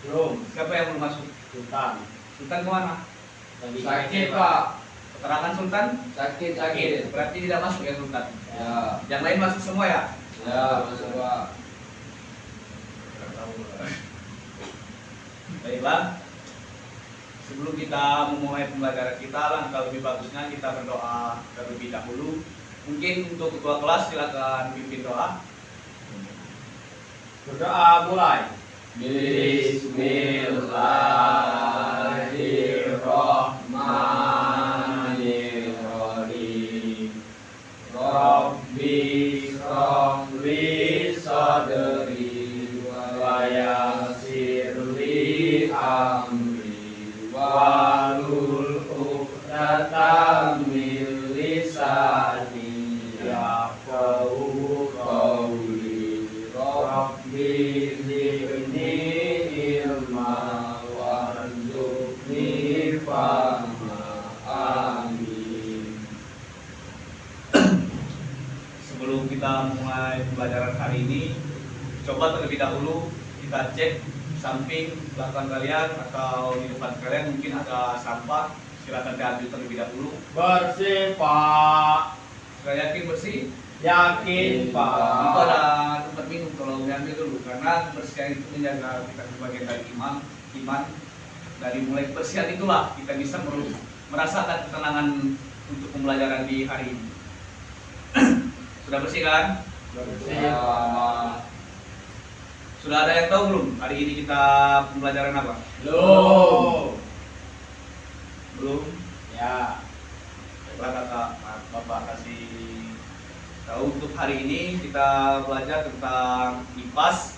Belum. Siapa yang belum masuk? Sultan. Sultan kemana? Sakit Pak. Keterangan Sultan? Sakit. Berarti tidak masuk ya Sultan? Ya. Yang lain masuk semua ya? Ya masuk Pak. Baiklah. Sebelum kita memulai pembelajaran kita, langkah lebih bagusnya kita berdoa terlebih dahulu. Mungkin untuk ketua kelas silakan pimpin doa. Berdoa mulai. Bismillahirrahmanirrahim. Rabbi shrahli sadri wa yassirli amri wahlul 'uqdatam min lisani yafqahu qawli. Rabbi zidni ilma warzuqni fahma. Amin. Sebelum kita mulai pembelajaran hari ini, coba terlebih dahulu kita cek samping belakang kalian atau di depan kalian mungkin ada sampah, silakan diambil terlebih dahulu. Bersih Pak. Sudah yakin bersih? Yakin Itu Pak. ada tempat minum, tolong diambil dulu karena kebersihan itu menjaga kita sebagai dari iman. Dari mulai kebersihan itulah kita bisa merasakan ketenangan untuk pembelajaran di hari ini. Sudah bersih kan? Bersih Ya. Pak. Sudah ada yang tahu belum hari ini kita pembelajaran apa? Belum. Belum? Ya. Baiklah kakak, bapak kasih tahu untuk hari ini kita belajar tentang IPAS,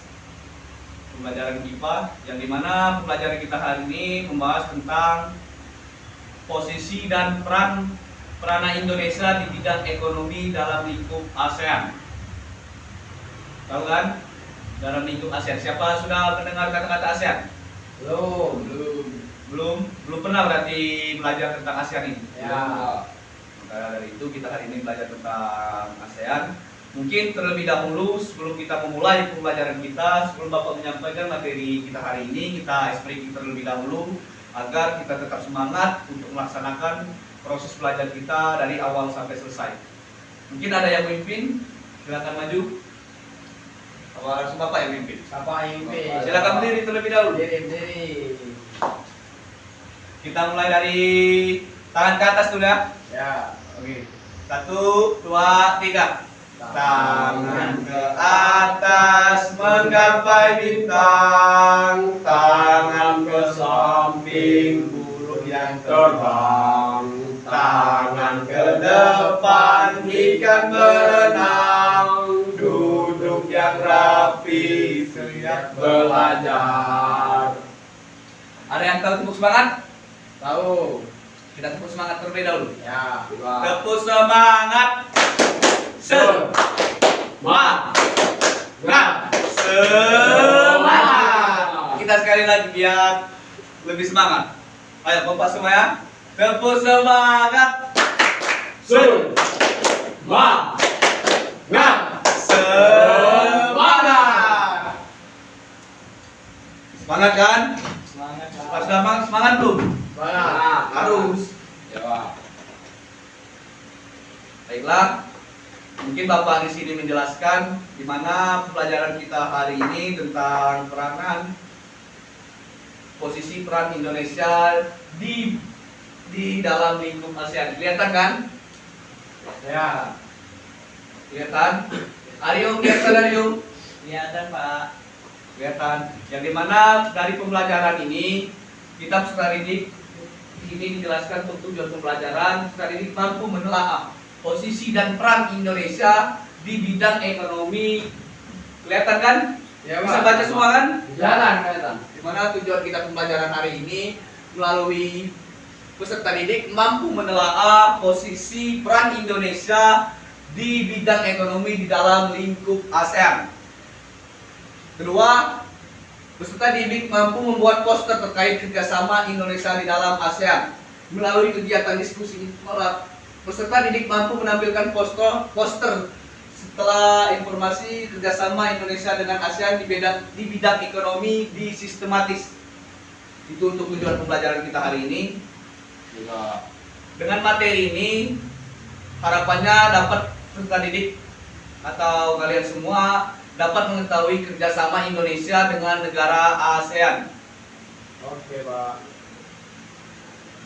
pembelajaran IPA, yang dimana pembelajaran kita hari ini membahas tentang posisi dan peranan Indonesia di bidang ekonomi dalam lingkup ASEAN. Tahu kan? Dalam lingkup ASEAN. Siapa sudah mendengar kata-kata ASEAN? Belum pernah berarti belajar tentang ASEAN ini. Ya. Maka dari itu kita hari ini belajar tentang ASEAN. Mungkin terlebih dahulu sebelum kita memulai pembelajaran kita, sebelum Bapak menyampaikan materi kita hari ini, kita explain terlebih dahulu agar kita tetap semangat untuk melaksanakan proses belajar kita dari awal sampai selesai. Mungkin ada yang memimpin, silakan maju. Apa langsung Bapak yang memimpin? Siapa yang pimpin? Silakan berdiri terlebih dahulu. Berdiri. Kita mulai dari tangan ke atas dulu ya. Ya. Oke. 1, 2, 3. Tangan ke atas menggapai bintang, tangan ke samping burung yang terbang, tangan ke depan ikan berenang, duduk yang rapi siap belajar. Ada yang tahu tepuk semangat? Tahu. Kita tepuk semangat terlebih dahulu. Ya. Tepuk semangat. Semangat. Kita sekali lagi biar lebih semangat. Ayo kompak semua ya. Tepuk semangat. Semangat. Semangat kan? Pas semangat belum? Semangat. Harus. Ya Pak. Baiklah. Mungkin Bapak di sini menjelaskan di mana pembelajaran kita hari ini tentang posisi peran Indonesia di dalam lingkup ASEAN. Kelihatan kan? Ya. Kelihatan? Aryo, kelihatan Aryo? Kelihatan Pak. Kelihatan. Yang dimana dari pembelajaran ini kita peserta didik ini dijelaskan untuk tujuan pembelajaran peserta didik mampu menelaah posisi dan peran Indonesia di bidang ekonomi. Kelihatan kan? Ya, Bisa Pak. baca semua kan? Jalan kelihatan. Dimana tujuan kita pembelajaran hari ini melalui peserta didik mampu menelaah posisi peran Indonesia di bidang ekonomi di dalam lingkup ASEAN. Kedua, peserta didik mampu membuat poster terkait kerjasama Indonesia di dalam ASEAN. Melalui kegiatan diskusi peserta didik mampu menampilkan poster setelah informasi kerjasama Indonesia dengan ASEAN di bidang ekonomi di sistematis. Itu untuk tujuan pembelajaran kita hari ini. Ya. Dengan materi ini harapannya dapat peserta didik atau kalian semua dapat mengetahui kerjasama Indonesia dengan negara ASEAN. Oke, Pak.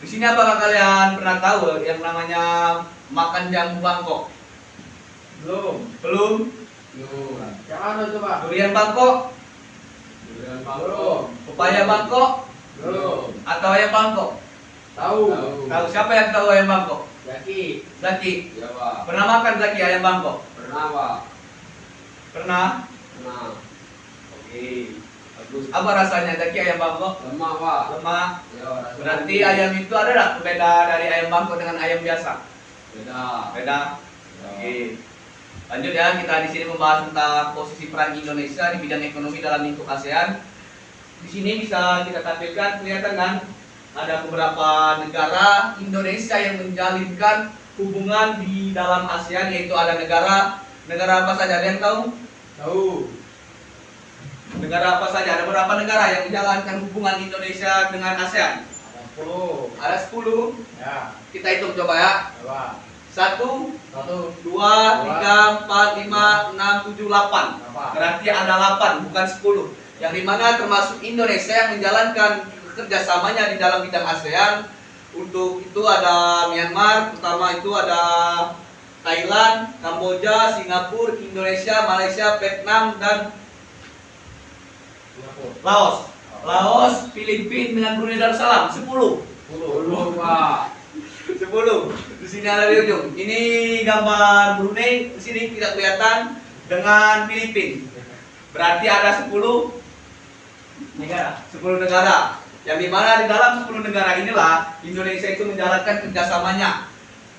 Di sini apakah kalian pernah tahu yang namanya makan jambu Bangkok? Belum. Belum? Belum. Yang mana tuh, Pak? Durian Bangkok? Durian Belum. Pepaya Bangkok? Belum. Atau ayam Bangkok? Tahu. Tahu siapa yang tahu ayam Bangkok? Jaki. Zaki. Ya, Pak. Pernah makan Zaki ayam Bangkok? Pernah, Pak. Pernah? Pernah. Oke. Bagus. Apa rasanya Zaki ayam Bangkok? Lemah, Pak. Lemah. Ya, rasanya Berarti empuk. ayam itu ada nggak berbeda dari ayam Bangkok dengan ayam biasa? Beda. Beda. Ya. Oke. Lanjut ya, kita di sini membahas tentang posisi peran Indonesia di bidang ekonomi dalam lingkup ASEAN. Di sini bisa kita tampilkan, kelihatan kan? Ada beberapa negara Indonesia yang menjalinkan hubungan di dalam ASEAN, yaitu ada negara apa saja, ada yang tahu? Tahu. Negara apa saja? Ada beberapa negara yang menjalankan hubungan Indonesia dengan ASEAN. Ada 10. Ada 10. Ya. Kita hitung coba ya. Coba. 1, 1. 2, 3, 4, 5, 6, 7, 8. Berarti ada 8, bukan 10. Yang dimana termasuk Indonesia yang menjalankan kerjasamanya di dalam bidang ASEAN. Untuk itu ada Myanmar, pertama itu ada Thailand, Kamboja, Singapura, Indonesia, Malaysia, Vietnam, dan Laos. Laos, Filipina dengan Brunei Darussalam. 10. 10, Pak. 10. Di sini ada di ujung. Ini gambar Brunei, di sini tidak kelihatan dengan Filipina. Berarti ada 10 negara. 10 negara. Yang dimana di dalam 10 negara inilah Indonesia itu menjalankan kerjasamanya.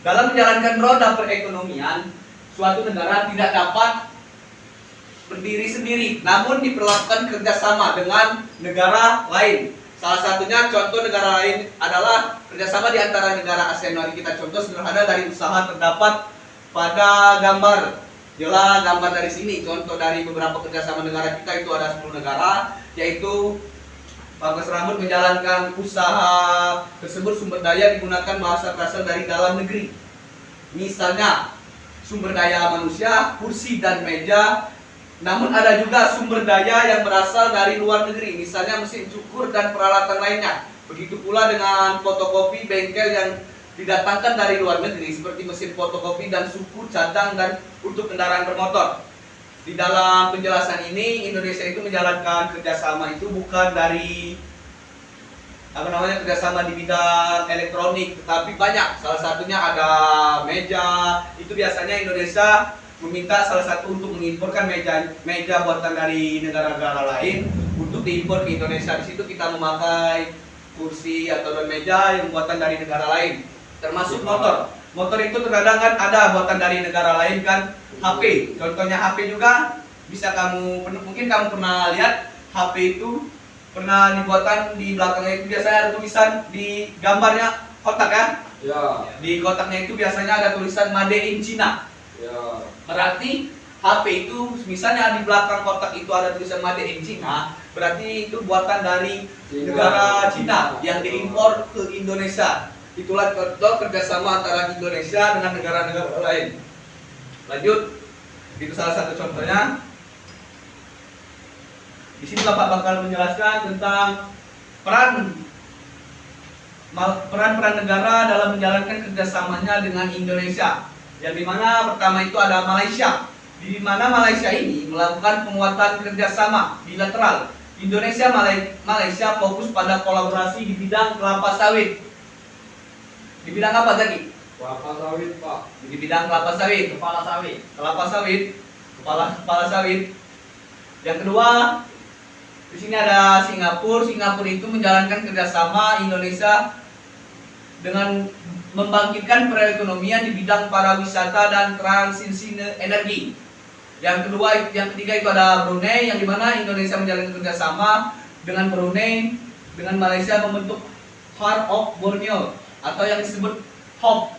Dalam menjalankan roda perekonomian, suatu negara tidak dapat berdiri sendiri, namun diperlakukan kerjasama dengan negara lain. Salah satunya contoh negara lain adalah kerjasama di antara negara ASEAN. Mari kita contoh sederhana dari usaha terdapat pada gambar. Jelas gambar dari sini. Contoh dari beberapa kerjasama negara kita itu ada 10 negara, yaitu Pangkas Rambut menjalankan usaha tersebut sumber daya digunakan bahasa berasal dari dalam negeri. Misalnya sumber daya manusia, kursi dan meja. Namun ada juga sumber daya yang berasal dari luar negeri, misalnya mesin cukur dan peralatan lainnya. Begitu pula dengan fotokopi bengkel yang didatangkan dari luar negeri, seperti mesin fotokopi dan suku cadang dan untuk kendaraan bermotor. Di dalam penjelasan ini, Indonesia itu menjalankan kerjasama itu bukan dari kerjasama di bidang elektronik, tetapi banyak. Salah satunya ada meja. Itu biasanya Indonesia meminta salah satu untuk mengimporkan meja buatan dari negara-negara lain untuk diimpor ke Indonesia. Di situ kita memakai kursi atau meja yang buatan dari negara lain, termasuk motor. Motor itu terkadang kan ada buatan dari negara lain kan. HP, contohnya HP juga bisa mungkin kamu pernah lihat HP itu pernah dibuatkan di belakangnya itu biasanya ada tulisan di gambarnya kotak kan? Ya. Di kotaknya itu biasanya ada tulisan Made in China. Ya. Berarti HP itu misalnya di belakang kotak itu ada tulisan Made in China, berarti itu buatan dari negara Cina yang diimpor ke Indonesia. Itulah contoh kerjasama antara Indonesia dengan negara-negara lain. Lanjut, itu salah satu contohnya. Di sini Bapak bakal menjelaskan tentang peran negara dalam menjalankan kerjasamanya dengan Indonesia. Yang dimana pertama itu ada Malaysia. Di mana Malaysia ini melakukan penguatan kerjasama bilateral. Indonesia Malaysia fokus pada kolaborasi di bidang kelapa sawit. Di bidang apa tadi? Kelapa sawit, Pak. Di bidang kelapa sawit. Kepala sawit. Kelapa sawit, kepala sawit. Yang kedua, di sini ada Singapura. Singapura itu menjalankan kerjasama Indonesia dengan membangkitkan perekonomian di bidang pariwisata dan transisi energi. Yang ketiga itu ada Brunei, yang dimana Indonesia menjalankan kerjasama dengan Brunei, dengan Malaysia membentuk Heart of Borneo atau yang disebut HOP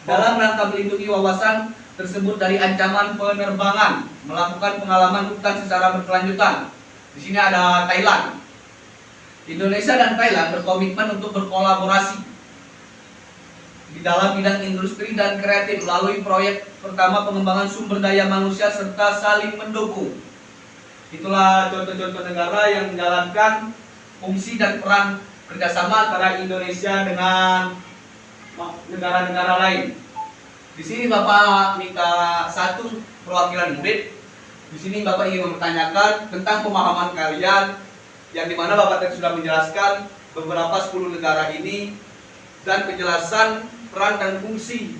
dalam rangka melindungi wawasan tersebut dari ancaman penerbangan, melakukan pengalaman hutan secara berkelanjutan. Di sini ada Thailand. Indonesia dan Thailand berkomitmen untuk berkolaborasi di dalam bidang industri dan kreatif melalui proyek pertama pengembangan sumber daya manusia serta saling mendukung. Itulah contoh-contoh negara yang menjalankan fungsi dan peran kerjasama antara Indonesia dengan negara-negara lain. Di sini Bapak minta satu perwakilan murid. Di sini Bapak ingin mempertanyakan tentang pemahaman kalian, yang dimana Bapak tadi sudah menjelaskan beberapa 10 negara ini dan penjelasan peran dan fungsi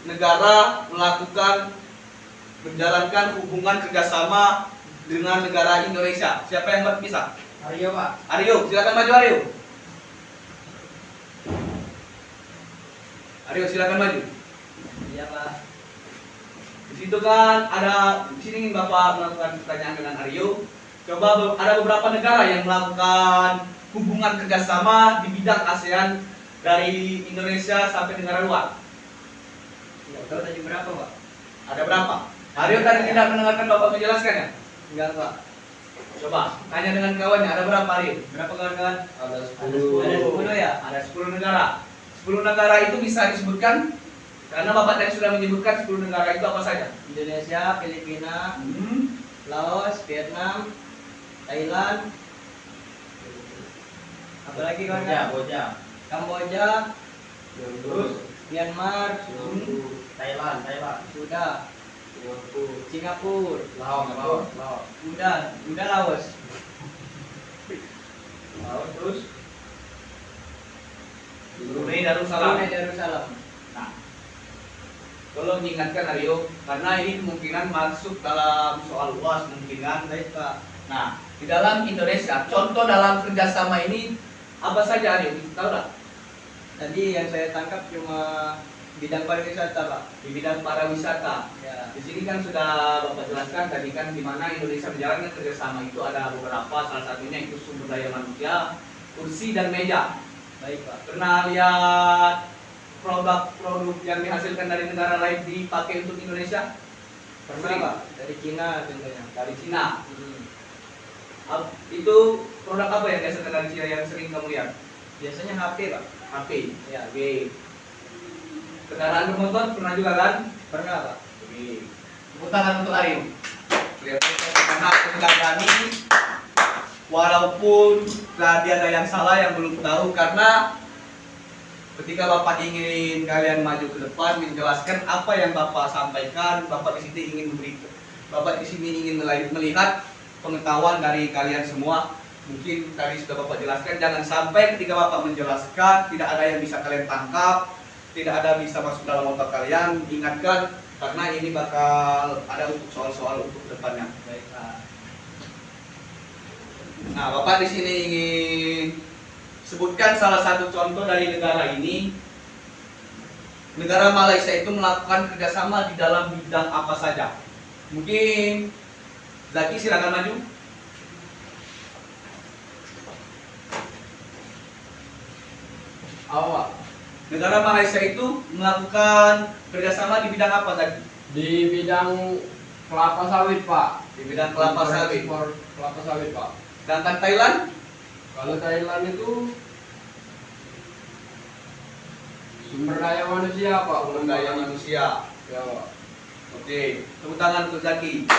negara menjalankan hubungan kerjasama dengan negara Indonesia. Siapa yang berpisah? Aryo Pak. Aryo, silakan maju Aryo. Aryo silakan maju. Iya Pak. Di situ kan ada, di sini Bapak melakukan pertanyaan dengan Aryo. Coba ada beberapa negara yang melakukan hubungan kerjasama di bidang ASEAN dari Indonesia sampai negara luar. Nggak tahu tadi berapa Pak? Ada berapa? Aryo tadi tidak mendengarkan Bapak menjelaskannya. Enggak Pak. Coba tanya dengan kawannya, ada berapa Aryo? Berapa kawan-kawan? Ada Ada 10. 10 ya? Ada 10 negara. 10 negara itu bisa disebutkan karena Bapak tadi sudah menyebutkan 10 negara itu apa saja? Indonesia, Filipina, Laos, Vietnam, Thailand, apalagi kawan-kawan? Kamboja, Terus Myanmar, Thailand. sudah, Singapura, Laos. udah Laos. terus Brunei Darussalam. Brunei Darussalam. Nah, tolong ingatkan Aryo, karena ini kemungkinan masuk dalam soal UAS kemungkinan. Baik Pak. Nah, di dalam Indonesia, contoh dalam kerjasama ini apa saja Aryo? Tahu tak? Tadi yang saya tangkap cuma bidang pariwisata Pak. Di bidang pariwisata. Ya. Di sini kan sudah Bapak jelaskan tadi kan di mana Indonesia menjalankan kerjasama itu ada beberapa, salah satunya itu sumber daya manusia, kursi dan meja. Baik Pak. Pernah lihat produk-produk yang dihasilkan dari negara lain dipakai untuk Indonesia? Pernah Pak. Dari Cina contohnya. Dari Cina. Hmm. Itu produk apa yang dihasilkan dari Cina yang sering kamu lihat? Biasanya HP Pak. HP. Ya. Oke. Kendaraan bermotor pernah juga kan? Pernah Pak. Oke. Tepuk tangan untuk Aryo. Karena ketegangan ini walaupun tadi ada yang salah yang belum tahu, karena ketika Bapak ingin kalian maju ke depan menjelaskan apa yang Bapak sampaikan, Bapak di sini ingin memberikan, Bapak di sini ingin melihat pengetahuan dari kalian semua. Mungkin tadi sudah Bapak jelaskan, jangan sampai ketika Bapak menjelaskan tidak ada yang bisa kalian tangkap, tidak ada bisa masuk dalam otak kalian. Ingatkan, karena ini bakal ada untuk soal-soal untuk depannya. Baik Pak. Nah, Bapak di sini ingin sebutkan salah satu contoh dari negara ini. Negara Malaysia itu melakukan kerjasama di dalam bidang apa saja? Mungkin Zaki silakan maju. Awak. Negara Malaysia itu melakukan kerjasama di bidang apa Zaki? Di bidang kelapa sawit Pak. Di bidang kelapa sawit. Ekspor kelapa sawit Pak. Sedangkan Thailand? Kalau Thailand itu sumber daya manusia Pak. Sumber daya manusia. Ya Pak. Oke, tepuk tangan untuk Zaki.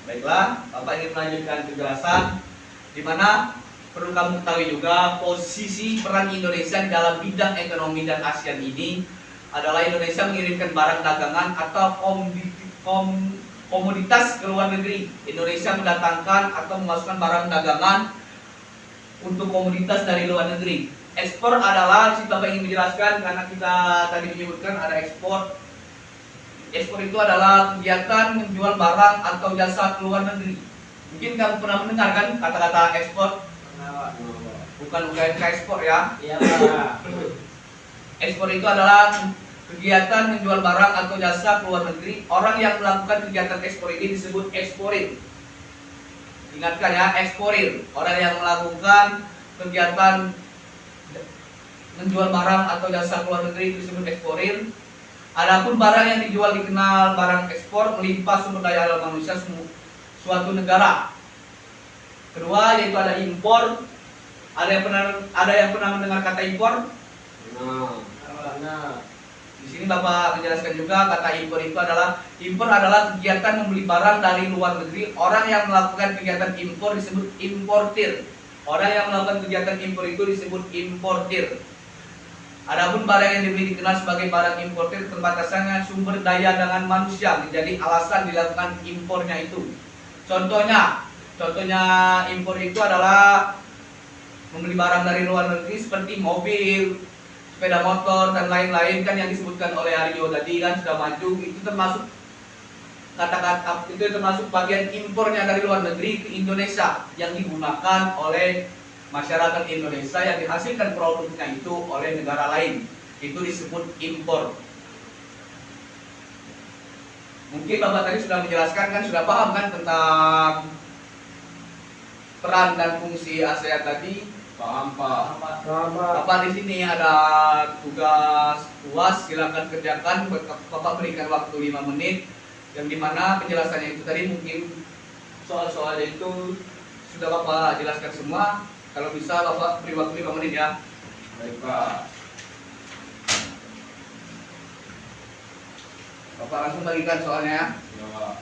Baiklah, Bapak ingin melanjutkan penjelasan di mana perlu kamu ketahui juga posisi peran Indonesia di dalam bidang ekonomi dan ASEAN ini adalah Indonesia mengirimkan barang dagangan atau komoditas ke luar negeri. Indonesia mendatangkan atau memasukkan barang dagangan untuk komoditas dari luar negeri. Ekspor adalah, si Bapak ingin menjelaskan karena kita tadi menyebutkan ada ekspor. Ekspor itu adalah kegiatan menjual barang atau jasa ke luar negeri. Mungkin kamu pernah mendengarkan kata-kata ekspor? Bukan UMK ekspor ya. Iya Pak. Ekspor itu adalah kegiatan menjual barang atau jasa ke luar negeri. Orang yang melakukan kegiatan ekspor ini disebut eksporir. Ingatkan ya, eksporir. Orang yang melakukan kegiatan menjual barang atau jasa ke luar negeri itu disebut eksportir. Adapun barang yang dijual dikenal barang ekspor melimpah sumber daya alam manusia suatu negara. Kedua yaitu ada impor. Ada yang pernah mendengar kata impor? Nah, Nah, Di sini Bapak menjelaskan juga kata impor adalah kegiatan membeli barang dari luar negeri. Orang yang melakukan kegiatan impor disebut importir. Orang yang melakukan kegiatan impor itu disebut importir. Adapun barang yang dibeli dikenal sebagai barang importir, terbatasannya sumber daya dengan manusia menjadi alasan dilakukan impornya itu. Contohnya impor itu adalah membeli barang dari luar negeri seperti mobil, sepeda motor dan lain-lain kan yang disebutkan oleh Aryo tadi kan sudah maju, itu termasuk kata-kata itu termasuk bagian impornya dari luar negeri ke Indonesia yang digunakan oleh masyarakat Indonesia yang dihasilkan produknya itu oleh negara lain. Itu disebut impor. Mungkin Bapak tadi sudah menjelaskan kan, sudah paham kan tentang peran dan fungsi ASEAN tadi. paham Pak. Bapak di sini ada tugas UAS, silakan kerjakan. Bapak berikan waktu 5 menit, yang dimana penjelasannya itu tadi mungkin soal-soalnya itu sudah Bapak jelaskan semua. Kalau bisa Bapak beri waktu 5 menit ya. Baik Pak. Bapak langsung bagikan soalnya. Ya Pak.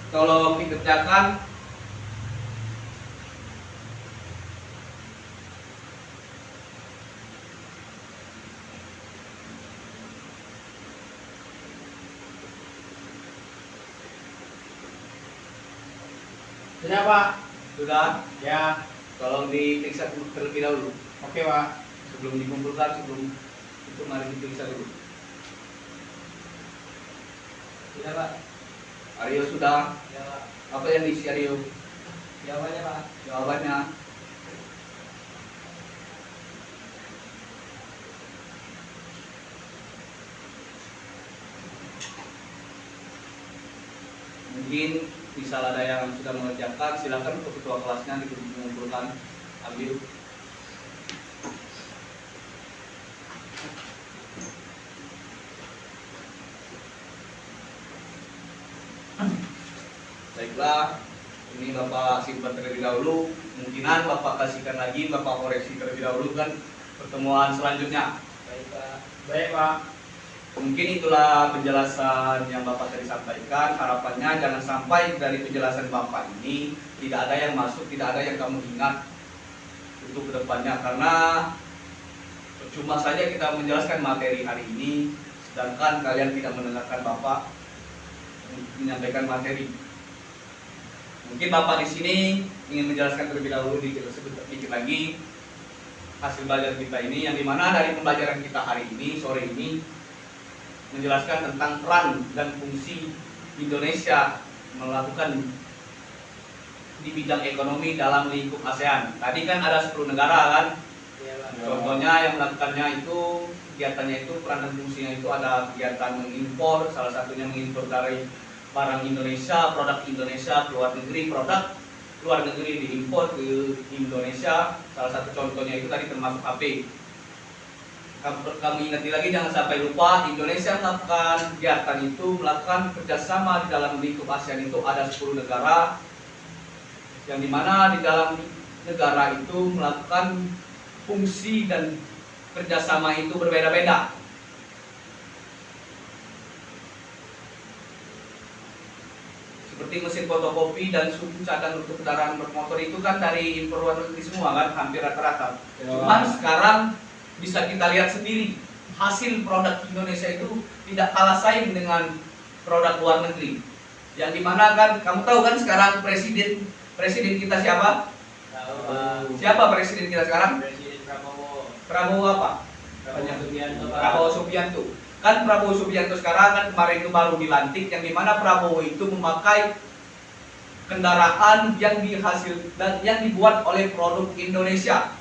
Tolong dikerjakan. Sudah Pak. Sudah? Ya. Tolong diperiksa terlebih dahulu. Oke Pak. Sebelum dikumpulkan, sebelum itu mari diperiksa dulu. sudah Pak. Aryo sudah. Ya Pak. Apa yang diisi Aryo? Jawabannya Pak. Jawabannya. Mungkin misal ada yang sudah mengerjakan, silakan untuk ketua kelasnya mengumpulkan, ambil. Baiklah, ini Bapak simpan terlebih dahulu. Kemungkinan Bapak kasihkan lagi, Bapak koreksi terlebih dahulu kan pertemuan selanjutnya. Baik Pak. Baik Pak. Mungkin itulah penjelasan yang Bapak tadi sampaikan. Harapannya jangan sampai dari penjelasan Bapak ini tidak ada yang masuk, tidak ada yang kamu ingat untuk kedepannya. Karena percuma saja kita menjelaskan materi hari ini, sedangkan kalian tidak mendengarkan Bapak menyampaikan materi. Mungkin Bapak di sini ingin menjelaskan terlebih dahulu sedikit lagi hasil belajar kita ini, yang dimana dari pembelajaran kita hari ini, sore ini, menjelaskan tentang peran dan fungsi Indonesia melakukan di bidang ekonomi dalam lingkup ASEAN. Tadi kan ada 10 negara kan, Iya Pak. contohnya yang melakukannya itu, kegiatannya itu, peran dan fungsinya itu ada kegiatan mengimpor, salah satunya mengimpor dari barang Indonesia, produk Indonesia ke luar negeri, produk luar negeri diimpor ke Indonesia. Salah satu contohnya itu tadi termasuk HP. Kamu ingat lagi, jangan sampai lupa, Indonesia melakukan kegiatan itu, melakukan kerjasama di dalam lingkup ASEAN itu ada 10 negara, yang dimana di dalam negara itu melakukan fungsi dan kerjasama itu berbeda-beda. Seperti mesin fotokopi dan suku cadang untuk kendaraan bermotor itu kan dari impor luar negeri semua kan, hampir rata-rata. Cuman sekarang bisa kita lihat sendiri, hasil produk Indonesia itu tidak kalah saing dengan produk luar negeri. Yang dimana kan, kamu tahu kan sekarang presiden kita siapa? Tahu Pak. Siapa presiden kita sekarang? Presiden Prabowo. Prabowo apa? Prabowo Subianto Pak. Prabowo Subianto. Kan Prabowo Subianto sekarang kan kemarin itu baru dilantik, yang dimana Prabowo itu memakai kendaraan yang dihasil dan yang dibuat oleh produk Indonesia.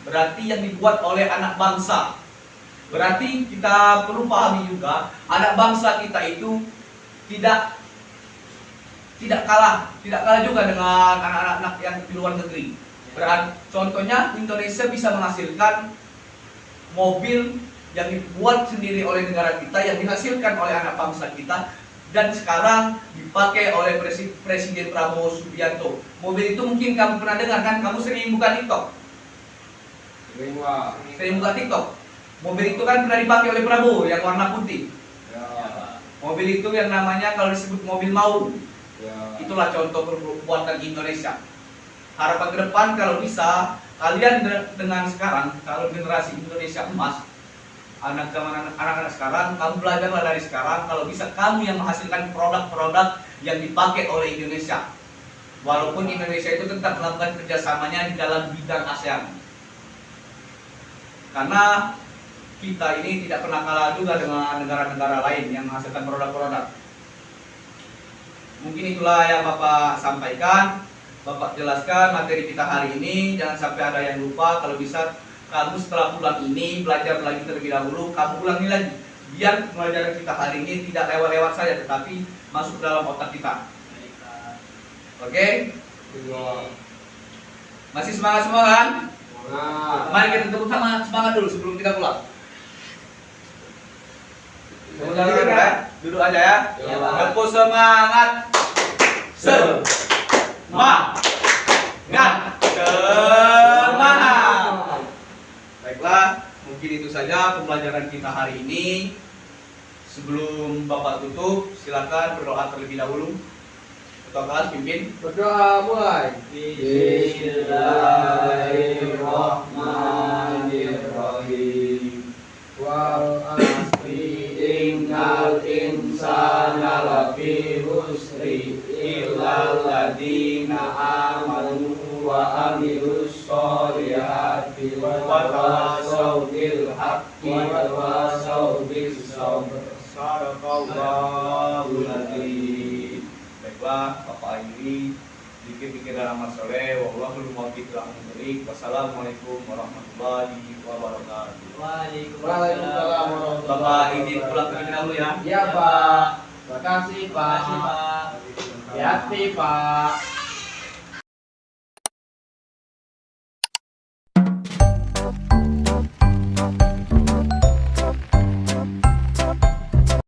Berarti yang dibuat oleh anak bangsa. Berarti kita perlu pahami juga, anak bangsa kita itu tidak kalah juga dengan anak-anak yang di luar negeri. Contohnya Indonesia bisa menghasilkan mobil yang dibuat sendiri oleh negara kita, yang dihasilkan oleh anak bangsa kita, dan sekarang dipakai oleh Presiden Prabowo Subianto. Mobil itu mungkin kamu pernah dengar kan? Kamu sering buka TikTok? Sering Pak. Sering buka TikTok. Mobil itu kan pernah dipakai oleh Prabowo yang warna putih. Ya. Mobil itu yang namanya kalau disebut mobil maut. Ya. Itulah contoh buatan Indonesia. Harapan ke depan kalau bisa kalian dengan sekarang, kalau generasi Indonesia emas, anak-anak sekarang, kamu belajarlah dari sekarang. Kalau bisa kamu yang menghasilkan produk-produk yang dipakai oleh Indonesia. Walaupun Indonesia itu tetap melakukan kerjasamanya di dalam bidang ASEAN. Karena kita ini tidak pernah kalah juga dengan negara-negara lain yang menghasilkan produk-produk. Mungkin itulah yang Bapak sampaikan, Bapak jelaskan materi kita hari ini. Jangan sampai ada yang lupa. Kalau bisa kamu setelah pulang ini belajar lagi terlebih dahulu, kamu ulangi lagi. Biar pelajaran kita hari ini tidak lewat-lewat saja, tetapi masuk ke dalam otak kita. Oke? Masih semangat semua kan? Mari kita tepuk sama semangat dulu sebelum kita pulang. Duduk aja ya. Ya, Pak. Tepuk semangat. Semangat. Semangat. Baiklah, mungkin itu saja pembelajaran kita hari ini. Sebelum Bapak tutup, silakan berdoa terlebih dahulu. Ketua kelas pimpin. Berdoa mulai. Bismillahirrahmanirrahim. Wal asri Innal insana lafi husri illal ladzina amanu wa amilus sholihati wa tawassaw bil haqqi wa tawassaw bis sabr. Sadaqallahul adzim. Baiklah, Bapak Ayuri, pikir-pikir dalam amal soleh. Wallahul muwaffiq ila aqwamit thoriq. Wassalamualaikum warahmatullahi wabarakatuh. Waalaikumsalam warahmatullahi Bapak izin pulang terlebih dahulu ya. Ya Pak. Terima kasih Pak. Terima kasih, Pak. Hati-hati Pak.